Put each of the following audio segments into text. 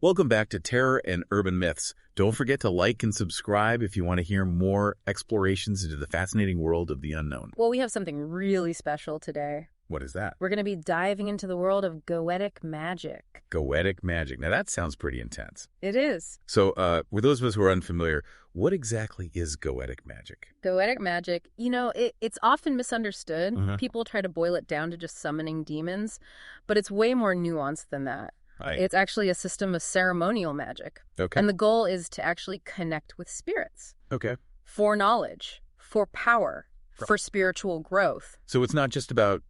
Welcome back to Terror and Urban Myths. Don't forget to like and subscribe if you want to hear more explorations into the fascinating world of the unknown. Well, we have something really special today. What is that? We're going to be diving into the world of Goetic Magic. Goetic Magic. Now, that sounds pretty intense. It is. So, for those of us who are unfamiliar, what exactly is Goetic Magic? Goetic Magic, it's often misunderstood. Mm-hmm. People try to boil it down to just summoning demons, but it's way more nuanced than that. Right. It's actually a system of ceremonial magic. Okay. And the goal is to actually connect with spirits. Okay. For knowledge, for power, for spiritual growth. So it's not just about,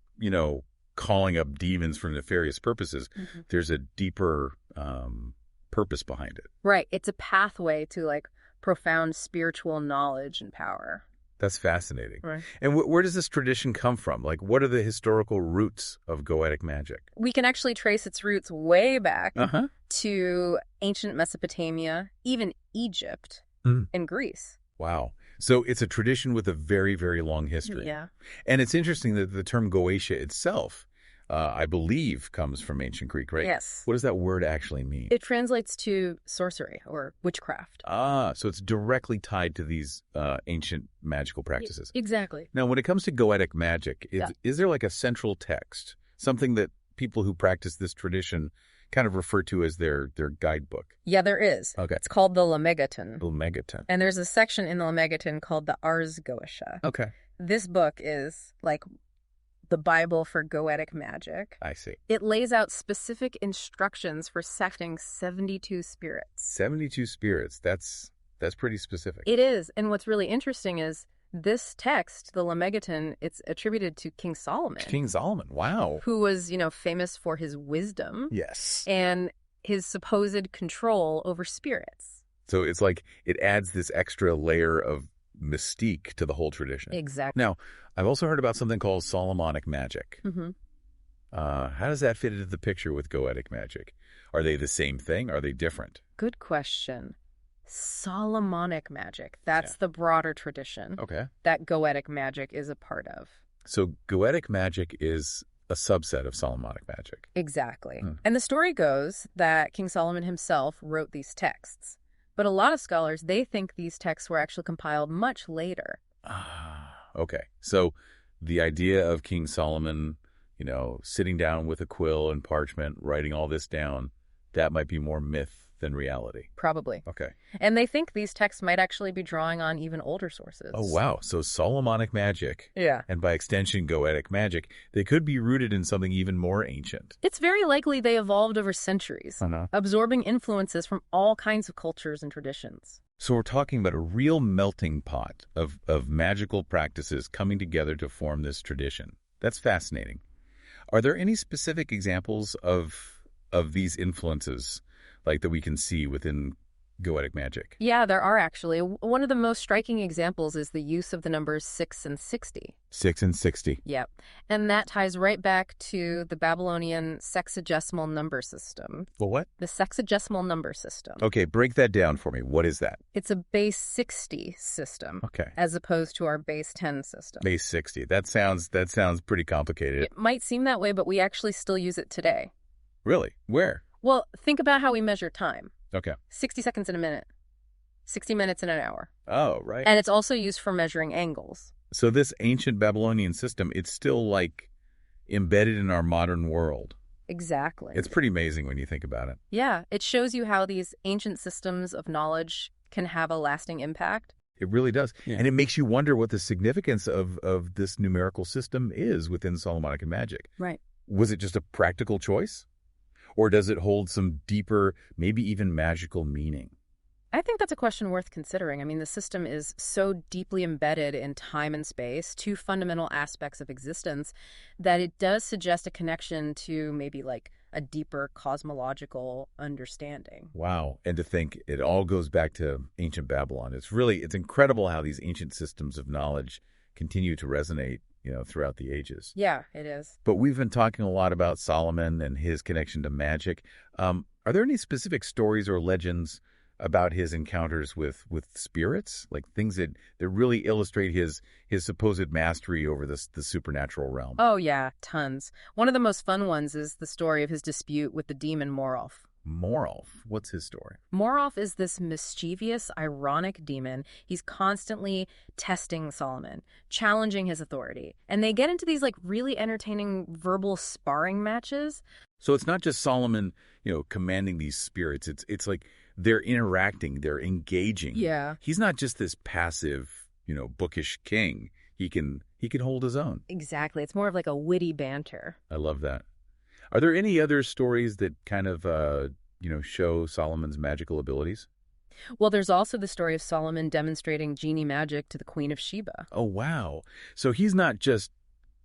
calling up demons for nefarious purposes. Mm-hmm. There's a deeper purpose behind it. Right. It's a pathway to profound spiritual knowledge and power. That's fascinating. Right. And where does this tradition come from? What are the historical roots of Goetic magic? We can actually trace its roots way back Uh-huh. to ancient Mesopotamia, even Egypt and Greece. Wow. So it's a tradition with a very, very long history. Yeah. And it's interesting that the term Goetia itself, I believe, comes from ancient Greek, right? Yes. What does that word actually mean? It translates to sorcery or witchcraft. So it's directly tied to these ancient magical practices. Exactly. Now, when it comes to Goetic magic, Yeah. is there a central text, something that people who practice this tradition kind of refer to as their guidebook? Yeah, there is. Okay. It's called the Lemegeton. Lemegeton. And there's a section in the Lemegeton called the Ars Goetia. Okay. This book is the Bible for Goetic magic. I see. It lays out specific instructions for summoning 72 spirits. 72 spirits. That's pretty specific. It is. And what's really interesting is this text, the Lemegeton, it's attributed to King Solomon. King Solomon. Wow. Who was, famous for his wisdom. Yes. And his supposed control over spirits. So it's it adds this extra layer of mystique to the whole tradition. Exactly. Now, I've also heard about something called Solomonic magic. Mm-hmm. How does that fit into the picture with Goetic magic? Are they the same thing? Are they different? Good question. Solomonic magic. That's the broader tradition. Okay. That Goetic magic is a part of. So Goetic magic is a subset of Solomonic magic. Exactly. And the story goes that King Solomon himself wrote these texts. But a lot of scholars, they think these texts were actually compiled much later. Okay. So the idea of King Solomon, sitting down with a quill and parchment, writing all this down, that might be more myth than reality. Probably. Okay. And they think these texts might actually be drawing on even older sources. Oh, wow. So Solomonic magic, Yeah. and by extension Goetic magic, they could be rooted in something even more ancient. It's very likely they evolved over centuries, absorbing influences from all kinds of cultures and traditions. So we're talking about a real melting pot of magical practices coming together to form this tradition. That's fascinating. Are there any specific examples of these influences that we can see within Goetic magic? Yeah, there are actually. One of the most striking examples is the use of the numbers 6 and 60. 6 and 60. Yep. And that ties right back to the Babylonian sexagesimal number system. Well, what? The sexagesimal number system. Okay, break that down for me. What is that? It's a base 60 system. Okay. As opposed to our base 10 system. Base 60. That sounds pretty complicated. It might seem that way, but we actually still use it today. Really? Where? Well, think about how we measure time. Okay. 60 seconds in a minute. 60 minutes in an hour. Oh, right. And it's also used for measuring angles. So this ancient Babylonian system, it's still embedded in our modern world. Exactly. It's pretty amazing when you think about it. Yeah, it shows you how these ancient systems of knowledge can have a lasting impact. It really does. Yeah. And it makes you wonder what the significance of this numerical system is within Solomonic magic. Right. Was it just a practical choice? Or does it hold some deeper, maybe even magical meaning? I think that's a question worth considering. I mean, the system is so deeply embedded in time and space, two fundamental aspects of existence, that it does suggest a connection to maybe a deeper cosmological understanding. Wow. And to think it all goes back to ancient Babylon. It's incredible how these ancient systems of knowledge continue to resonate, throughout the ages. Yeah, it is. But we've been talking a lot about Solomon and his connection to magic. Are there any specific stories or legends about his encounters with spirits, things that really illustrate his supposed mastery over the supernatural realm? Oh, yeah, tons. One of the most fun ones is the story of his dispute with the demon Morolf. Morolf, what's his story? Morolf is this mischievous, ironic demon. He's constantly testing Solomon, challenging his authority. And they get into these like really entertaining verbal sparring matches. So it's not just Solomon, commanding these spirits. It's like they're interacting, they're engaging. Yeah. He's not just this passive, bookish king. He can hold his own. Exactly. It's more of like a witty banter. I love that. Are there any other stories that kind of, show Solomon's magical abilities? Well, there's also the story of Solomon demonstrating genie magic to the Queen of Sheba. Oh, wow. So he's not just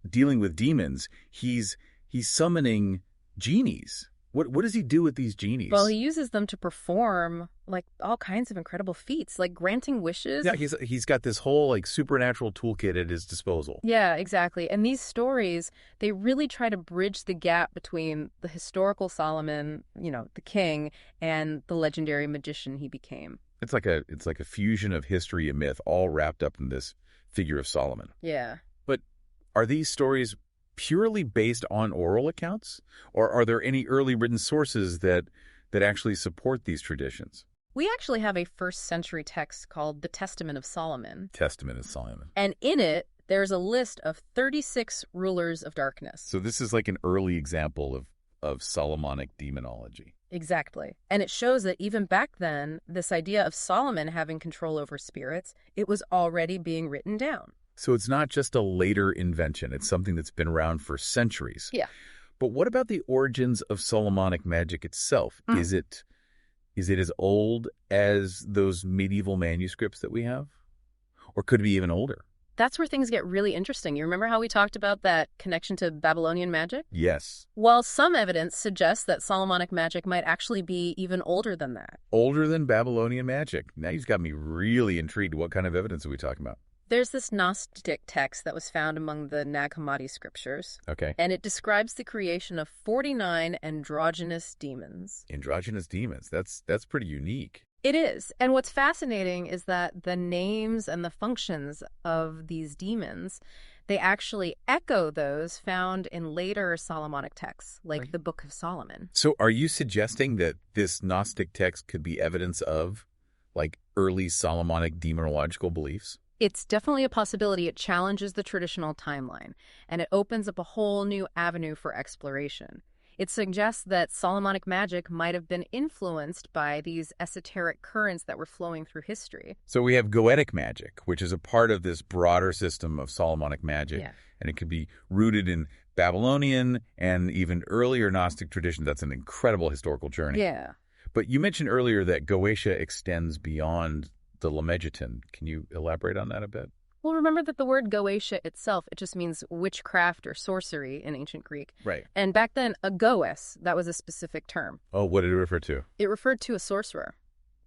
dealing with demons. He's summoning genies. What does he do with these genies? Well, he uses them to perform like all kinds of incredible feats, like granting wishes. Yeah, he's got this whole like supernatural toolkit at his disposal. Yeah, exactly. And these stories, they really try to bridge the gap between the historical Solomon, the king, and the legendary magician he became. It's like a fusion of history and myth, all wrapped up in this figure of Solomon. Yeah. But are these stories purely based on oral accounts, or are there any early written sources that actually support these traditions? We actually have a first-century text called the Testament of Solomon. Testament of Solomon. And in it, there's a list of 36 rulers of darkness. So this is like an early example of Solomonic demonology. Exactly. And it shows that even back then, this idea of Solomon having control over spirits, it was already being written down. So it's not just a later invention. It's something that's been around for centuries. Yeah. But what about the origins of Solomonic magic itself? Is it as old as those medieval manuscripts that we have? Or could it be even older? That's where things get really interesting. You remember how we talked about that connection to Babylonian magic? Yes. Well, some evidence suggests that Solomonic magic might actually be even older than that. Older than Babylonian magic. Now you've got me really intrigued. What kind of evidence are we talking about? There's this Gnostic text that was found among the Nag Hammadi scriptures. Okay. And it describes the creation of 49 androgynous demons. Androgynous demons. That's pretty unique. It is. And what's fascinating is that the names and the functions of these demons, they actually echo those found in later Solomonic texts, like the Book of Solomon. So are you suggesting that this Gnostic text could be evidence of, like, early Solomonic demonological beliefs? It's definitely a possibility. It challenges the traditional timeline, and it opens up a whole new avenue for exploration. It suggests that Solomonic magic might have been influenced by these esoteric currents that were flowing through history. So we have Goetic Magic, which is a part of this broader system of Solomonic magic, and it could be rooted in Babylonian and even earlier Gnostic traditions. That's an incredible historical journey. Yeah. But you mentioned earlier that Goetia extends beyond the Lemegeton. Can you elaborate on that a bit? Well, remember that the word Goetia itself, it just means witchcraft or sorcery in ancient Greek. Right. And back then, a goes, that was a specific term. Oh, what did it refer to? It referred to a sorcerer,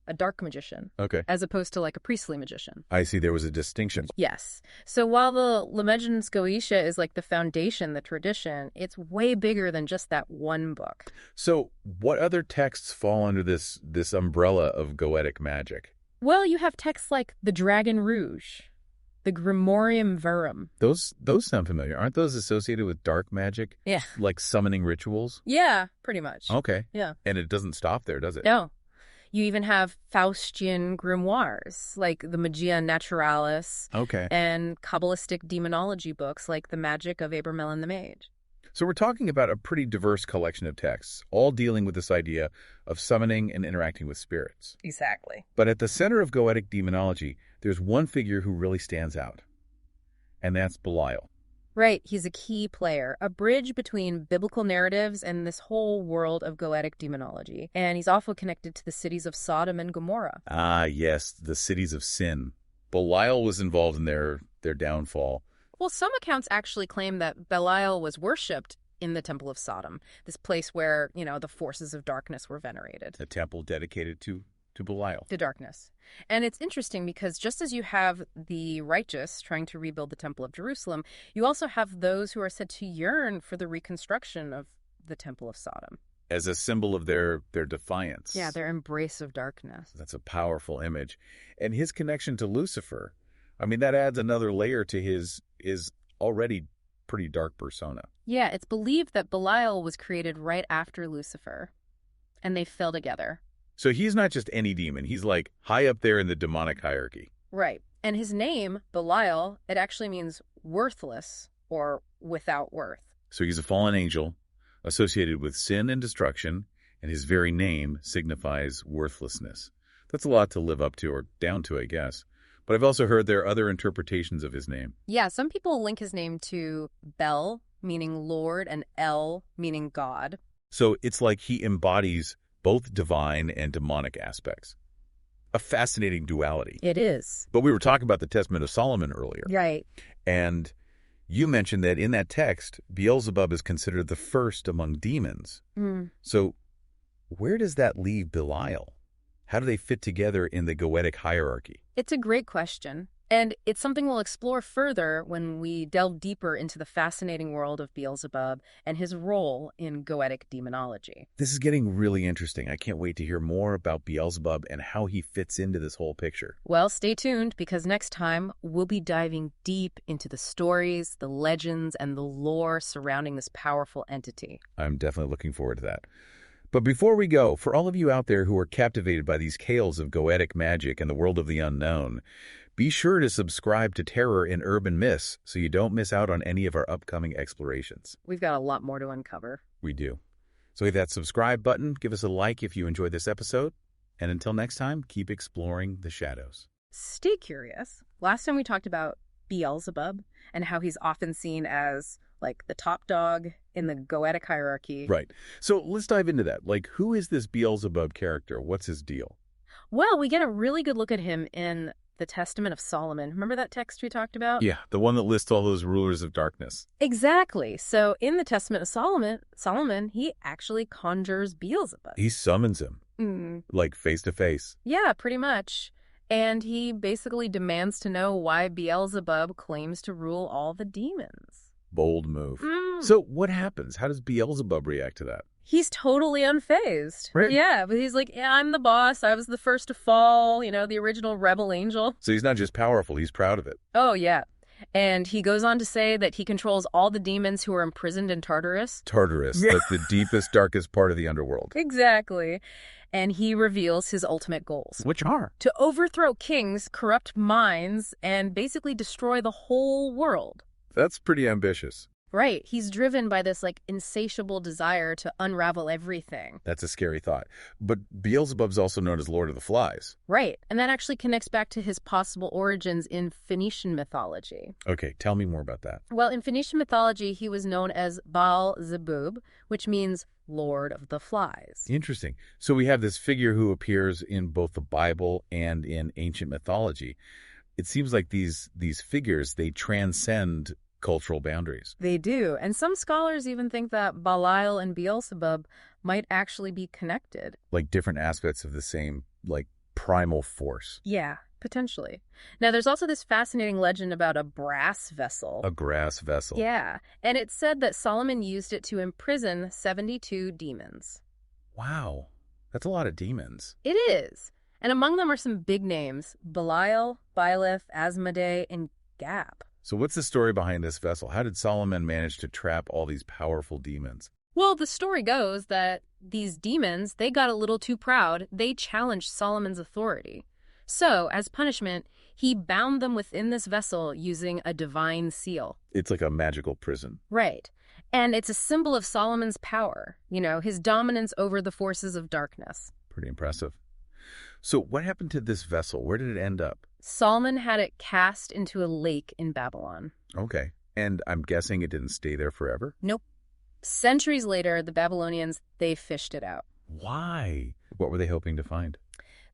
a dark magician. Okay. As opposed to like a priestly magician. I see. There was a distinction. Yes. So while the Lemegeton's Goetia is like the foundation, the tradition, it's way bigger than just that one book. So what other texts fall under this umbrella of Goetic magic? Well, you have texts like the Dragon Rouge, the Grimorium Verum. Those sound familiar. Aren't those associated with dark magic? Yeah. Like summoning rituals? Yeah, pretty much. Okay. Yeah. And it doesn't stop there, does it? No. You even have Faustian grimoires, like the Magia Naturalis. Okay. And Kabbalistic demonology books, like the Magic of Abramelin the Mage. So we're talking about a pretty diverse collection of texts, all dealing with this idea of summoning and interacting with spirits. Exactly. But at the center of Goetic demonology, there's one figure who really stands out, and that's Belial. Right. He's a key player, a bridge between biblical narratives and this whole world of Goetic demonology. And he's also connected to the cities of Sodom and Gomorrah. Ah, yes, the cities of sin. Belial was involved in their downfall. Well, some accounts actually claim that Belial was worshipped in the Temple of Sodom, this place where, the forces of darkness were venerated. A temple dedicated to Belial. To darkness. And it's interesting because just as you have the righteous trying to rebuild the Temple of Jerusalem, you also have those who are said to yearn for the reconstruction of the Temple of Sodom. As a symbol of their defiance. Yeah, their embrace of darkness. That's a powerful image. And his connection to Lucifer, that adds another layer to his already pretty dark persona. Yeah, it's believed that Belial was created right after Lucifer. And they fell together. So he's not just any demon. He's like high up there in the demonic hierarchy. Right. And his name, Belial, it actually means worthless or without worth. So he's a fallen angel associated with sin and destruction, and his very name signifies worthlessness. That's a lot to live up to or down to, I guess. But I've also heard there are other interpretations of his name. Yeah, some people link his name to Bel, meaning Lord, and El, meaning God. So it's like he embodies both divine and demonic aspects. A fascinating duality. It is. But we were talking about the Testament of Solomon earlier. Right. And you mentioned that in that text, Beelzebub is considered the first among demons. So where does that leave Belial? How do they fit together in the Goetic hierarchy? It's a great question. And it's something we'll explore further when we delve deeper into the fascinating world of Beelzebub and his role in Goetic demonology. This is getting really interesting. I can't wait to hear more about Beelzebub and how he fits into this whole picture. Well, stay tuned, because next time we'll be diving deep into the stories, the legends, and the lore surrounding this powerful entity. I'm definitely looking forward to that. But before we go, for all of you out there who are captivated by these tales of Goetic magic and the world of the unknown, be sure to subscribe to Terror in Urban Myths so you don't miss out on any of our upcoming explorations. We've got a lot more to uncover. We do. So hit that subscribe button, give us a like if you enjoyed this episode, and until next time, keep exploring the shadows. Stay curious. Last time we talked about Beelzebub and how he's often seen as like the top dog in the Goetic hierarchy. Right. So let's dive into that. Like, who is this Beelzebub character? What's his deal? Well, we get a really good look at him in the Testament of Solomon. Remember that text we talked about? Yeah, the one that lists all those rulers of darkness. Exactly. So in the Testament of Solomon, he actually conjures Beelzebub. He summons him, like face to face. Yeah, pretty much. And he basically demands to know why Beelzebub claims to rule all the demons. Bold move. So what happens? How does Beelzebub react to that? He's totally unfazed. Right. Yeah, but he's like, yeah, I'm the boss. I was the first to fall, the original rebel angel. So he's not just powerful, he's proud of it. Oh, yeah. And he goes on to say that he controls all the demons who are imprisoned in Tartarus. Tartarus, that's the deepest, darkest part of the underworld. Exactly. And he reveals his ultimate goals. Which are? To overthrow kings, corrupt minds, and basically destroy the whole world. That's pretty ambitious. Right. He's driven by this insatiable desire to unravel everything. That's a scary thought. But Beelzebub's also known as Lord of the Flies. Right. And that actually connects back to his possible origins in Phoenician mythology. Okay, tell me more about that. Well, in Phoenician mythology, he was known as Baal-zebub, which means Lord of the Flies. Interesting. So we have this figure who appears in both the Bible and in ancient mythology. It seems like these figures, they transcend cultural boundaries. They do. And some scholars even think that Belial and Beelzebub might actually be connected. Like different aspects of the same, primal force. Yeah, potentially. Now, there's also this fascinating legend about a brass vessel. A brass vessel. Yeah. And it's said that Solomon used it to imprison 72 demons. Wow. That's a lot of demons. It is. And among them are some big names: Belial, Byleth, Asmodee, and Gap. So what's the story behind this vessel? How did Solomon manage to trap all these powerful demons? Well, the story goes that these demons, they got a little too proud. They challenged Solomon's authority. So, as punishment, he bound them within this vessel using a divine seal. It's like a magical prison. Right. And it's a symbol of Solomon's power, his dominance over the forces of darkness. Pretty impressive. So what happened to this vessel? Where did it end up? Solomon had it cast into a lake in Babylon. Okay. And I'm guessing it didn't stay there forever? Nope. Centuries later, the Babylonians, they fished it out. Why? What were they hoping to find?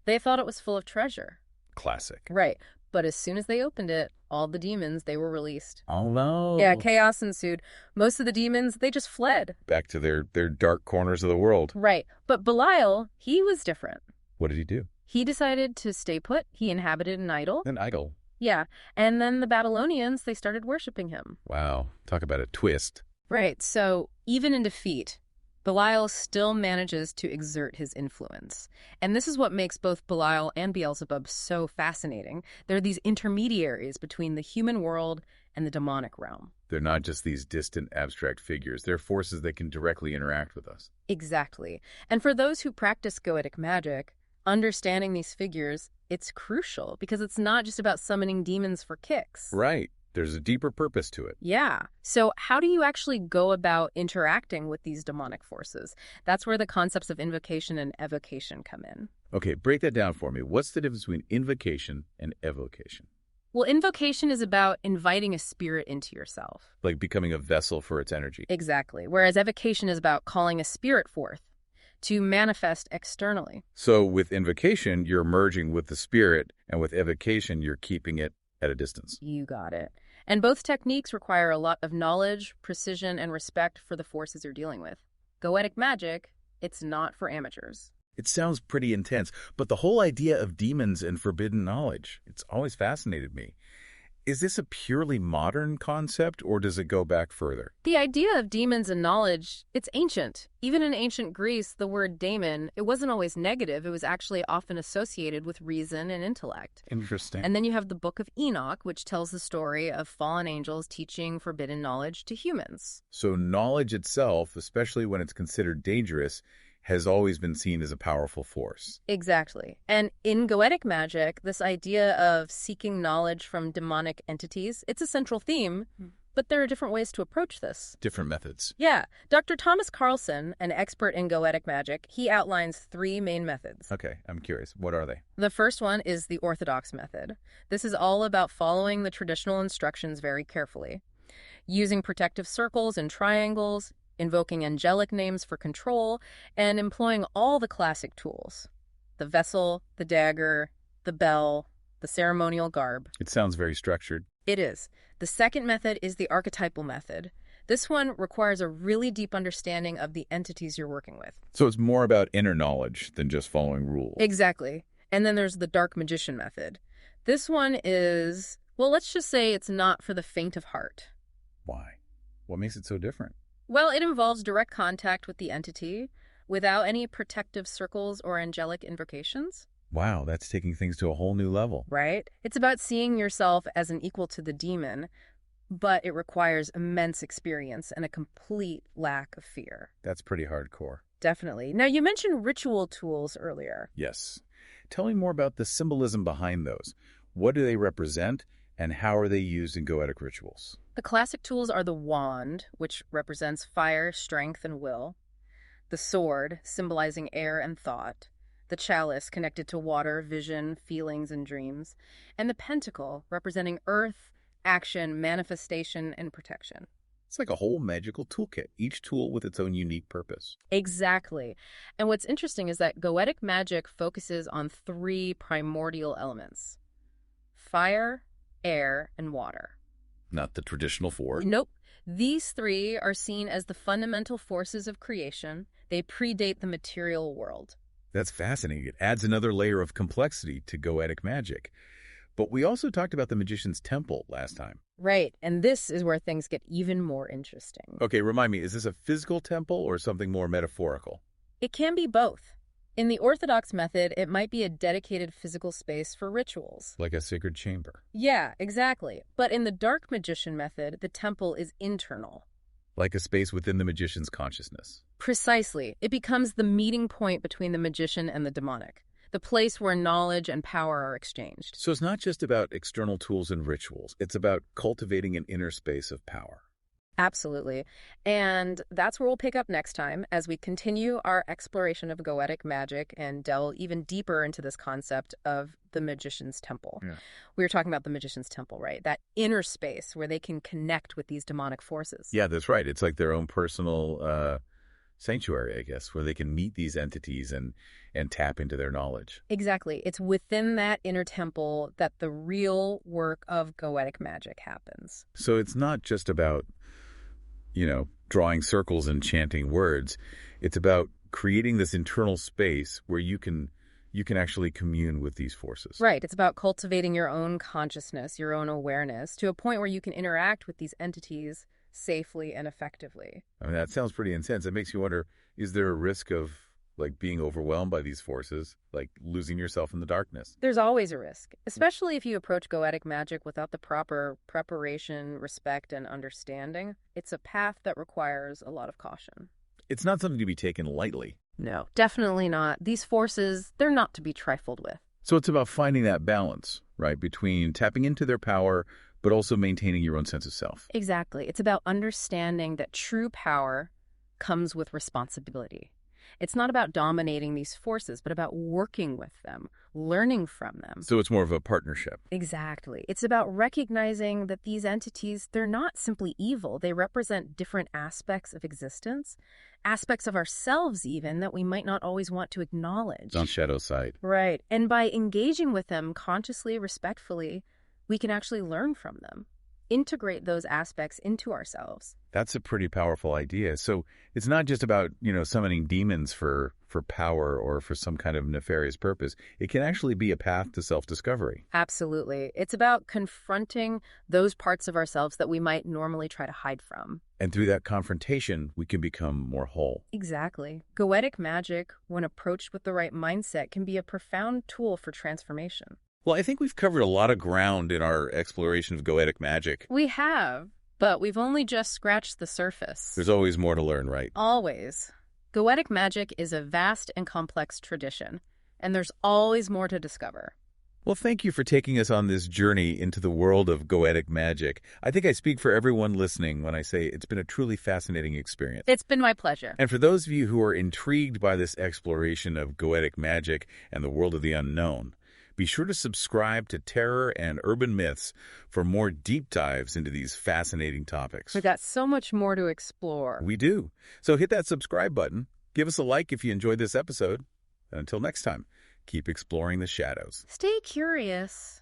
They thought it was full of treasure. Classic. Right. But as soon as they opened it, all the demons, they were released. Oh, no. Yeah, chaos ensued. Most of the demons, they just fled. Back to their dark corners of the world. Right. But Belial, he was different. What did he do? He decided to stay put. He inhabited an idol. An idol. Yeah. And then the Babylonians, they started worshiping him. Wow. Talk about a twist. Right. So even in defeat, Belial still manages to exert his influence. And this is what makes both Belial and Beelzebub so fascinating. They're these intermediaries between the human world and the demonic realm. They're not just these distant, abstract figures. They're forces that can directly interact with us. Exactly. And for those who practice Goetic magic, understanding these figures, it's crucial because it's not just about summoning demons for kicks. Right. There's a deeper purpose to it. Yeah. So how do you actually go about interacting with these demonic forces? That's where the concepts of invocation and evocation come in. Okay, break that down for me. What's the difference between invocation and evocation? Well, invocation is about inviting a spirit into yourself. Like becoming a vessel for its energy. Exactly. Whereas evocation is about calling a spirit forth to manifest externally. So with invocation, you're merging with the spirit, and with evocation, you're keeping it at a distance. You got it. And both techniques require a lot of knowledge, precision, and respect for the forces you're dealing with. Goetic magic, it's not for amateurs. It sounds pretty intense, but the whole idea of demons and forbidden knowledge, it's always fascinated me. Is this a purely modern concept, or does it go back further? The idea of demons and knowledge, it's ancient. Even in ancient Greece, the word daemon, it wasn't always negative. It was actually often associated with reason and intellect. Interesting. And then you have the Book of Enoch, which tells the story of fallen angels teaching forbidden knowledge to humans. So knowledge itself, especially when it's considered dangerous, has always been seen as a powerful force. Exactly. And in Goetic magic, this idea of seeking knowledge from demonic entities, it's a central theme, but there are different ways to approach this. Different methods. Yeah. Dr. Thomas Carlson, an expert in Goetic magic, he outlines 3 main methods. Okay, I'm curious. What are they? The first one is the orthodox method. This is all about following the traditional instructions very carefully, using protective circles and triangles, invoking angelic names for control, and employing all the classic tools. The vessel, the dagger, the bell, the ceremonial garb. It sounds very structured. It is. The second method is the archetypal method. This one requires a really deep understanding of the entities you're working with. So it's more about inner knowledge than just following rules. Exactly. And then there's the dark magician method. This one is, well, let's just say it's not for the faint of heart. Why? What makes it so different? Well, it involves direct contact with the entity without any protective circles or angelic invocations. Wow, that's taking things to a whole new level. Right? It's about seeing yourself as an equal to the demon, but it requires immense experience and a complete lack of fear. That's pretty hardcore. Definitely. Now, you mentioned ritual tools earlier. Yes. Tell me more about the symbolism behind those. What do they represent, and how are they used in Goetic rituals? The classic tools are the wand, which represents fire, strength, and will, the sword, symbolizing air and thought, the chalice, connected to water, vision, feelings, and dreams, and the pentacle, representing earth, action, manifestation, and protection. It's like a whole magical toolkit, each tool with its own unique purpose. Exactly. And what's interesting is that Goetic magic focuses on 3 primordial elements: fire, air, and water. Not the traditional 4. Nope. These 3 are seen as the fundamental forces of creation. They predate the material world. That's fascinating. It adds another layer of complexity to Goetic magic. But we also talked about the magician's temple last time. Right. And this is where things get even more interesting. Okay, remind me, is this a physical temple or something more metaphorical? It can be both. In the orthodox method, it might be a dedicated physical space for rituals. Like a sacred chamber. Yeah, exactly. But in the dark magician method, the temple is internal. Like a space within the magician's consciousness. Precisely. It becomes the meeting point between the magician and the demonic, the place where knowledge and power are exchanged. So it's not just about external tools and rituals. It's about cultivating an inner space of power. Absolutely. And that's where we'll pick up next time as we continue our exploration of Goetic magic and delve even deeper into this concept of the magician's temple. Yeah. We were talking about the magician's temple, right? That inner space where they can connect with these demonic forces. Yeah, that's right. It's like their own personal sanctuary, I guess, where they can meet these entities and tap into their knowledge. Exactly. It's within that inner temple that the real work of Goetic magic happens. So it's not just about drawing circles and chanting words. It's about creating this internal space where you can actually commune with these forces. Right. It's about cultivating your own consciousness, your own awareness, to a point where you can interact with these entities safely and effectively. I mean, that sounds pretty intense. It makes you wonder, Is there a risk of, like, being overwhelmed by these forces, like losing yourself in the darkness? There's always a risk, especially if you approach Goetic magic without the proper preparation, respect, and understanding. It's a path that requires a lot of caution. It's not something to be taken lightly. No, definitely not. These forces, they're not to be trifled with. So it's about finding that balance, right, between tapping into their power, but also maintaining your own sense of self. Exactly. It's about understanding that true power comes with responsibility. It's not about dominating these forces, but about working with them, learning from them. So it's more of a partnership. Exactly. It's about recognizing that these entities, they're not simply evil. They represent different aspects of existence, aspects of ourselves even, that we might not always want to acknowledge. It's on shadow side. Right. And by engaging with them consciously, respectfully, we can actually learn from them, integrate those aspects into ourselves. That's a pretty powerful idea. So it's not just about, summoning demons for power or for some kind of nefarious purpose. It can actually be a path to self-discovery. Absolutely. It's about confronting those parts of ourselves that we might normally try to hide from. And through that confrontation, we can become more whole. Exactly. Goetic magic, when approached with the right mindset, can be a profound tool for transformation. Well, I think we've covered a lot of ground in our exploration of Goetic magic. We have, but we've only just scratched the surface. There's always more to learn, right? Always. Goetic magic is a vast and complex tradition, and there's always more to discover. Well, thank you for taking us on this journey into the world of Goetic magic. I think I speak for everyone listening when I say it's been a truly fascinating experience. It's been my pleasure. And for those of you who are intrigued by this exploration of Goetic magic and the world of the unknown, be sure to subscribe to Terror and Urban Myths for more deep dives into these fascinating topics. We've got so much more to explore. We do. So hit that subscribe button. Give us a like if you enjoyed this episode. And until next time, keep exploring the shadows. Stay curious.